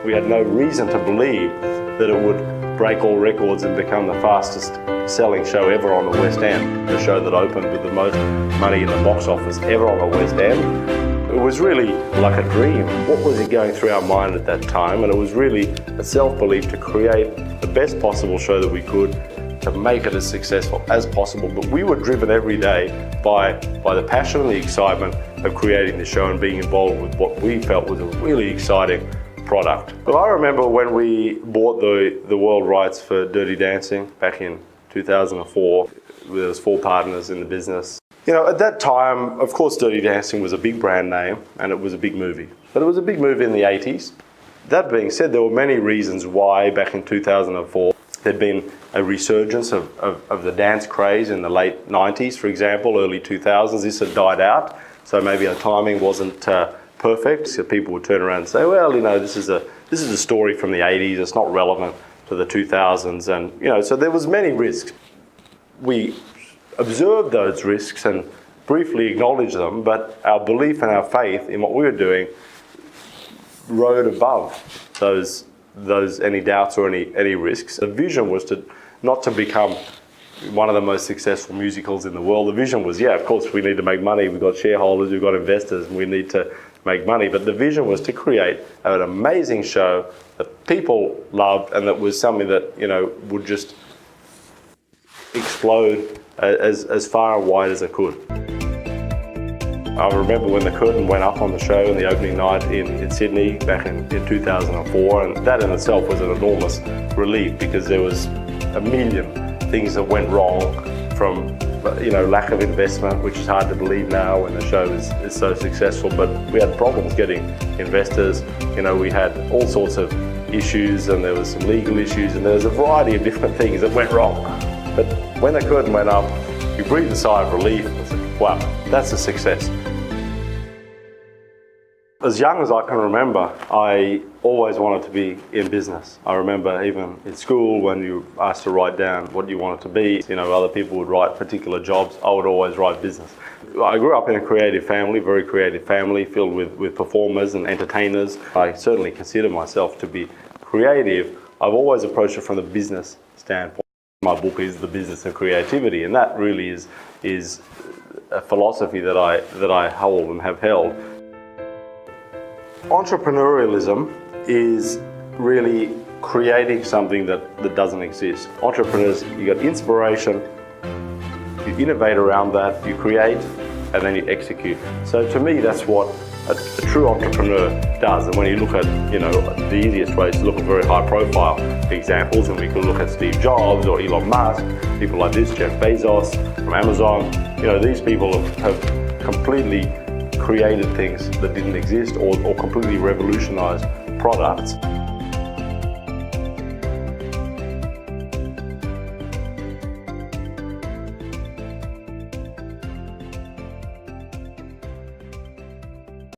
We had no reason to believe that it would break all records and become the fastest selling show ever on the West End, the show that opened with the most money in the box office ever on the West End. It was really like a dream. What was going through our mind at that time? And it was really a self-belief to create the best possible show that we could, to make it as successful as possible. But we were driven every day by the passion and the excitement of creating the show and being involved with what we felt was a really exciting product. But I remember when we bought the world rights for Dirty Dancing back in 2004, there was 4 partners in the business. You know, at that time, of course, Dirty Dancing was a big brand name and it was a big movie. But it was a big movie in the 80s. That being said, there were many reasons why back in 2004 there'd been a resurgence of the dance craze in the late 90s, for example, early 2000s. This had died out, so maybe our timing wasn't perfect. So people would turn around and say, well, you know, this is a story from the 80s, it's not relevant to the 2000s. And, you know, so there was many risks. We observed those risks and briefly acknowledged them, but our belief and our faith in what we were doing rode above any doubts or any risks. The vision was not to become one of the most successful musicals in the world. The vision was, yeah, of course we need to make money, we've got shareholders, we've got investors, and we need to make money. But the vision was to create an amazing show that people loved and that was something that, you know, would just explode as far and wide as it could. I remember when the curtain went up on the show in the opening night in Sydney back in 2004, and that in itself was an enormous relief because there was a million things that went wrong, from, you know, lack of investment, which is hard to believe now when the show is so successful, but we had problems getting investors. You know, we had all sorts of issues and there was some legal issues and there was a variety of different things that went wrong. But when the curtain went up, we breathed a sigh of relief and said, wow, that's a success. As young as I can remember, I always wanted to be in business. I remember even in school when you asked to write down what you wanted to be, you know, other people would write particular jobs, I would always write business. I grew up in a creative family, very creative family, filled with performers and entertainers. I certainly consider myself to be creative. I've always approached it from the business standpoint. My book is The Business of Creativity, and that really is a philosophy that I hold and have held. Entrepreneurialism is really creating something that doesn't exist. Entrepreneurs, you got inspiration, you innovate around that, you create, and then you execute. So to me, that's what a true entrepreneur does. And when you look at, you know, the easiest way is to look at very high profile examples, and we can look at Steve Jobs or Elon Musk, people like this, Jeff Bezos from Amazon. You know, these people have completely created things that didn't exist or completely revolutionized products.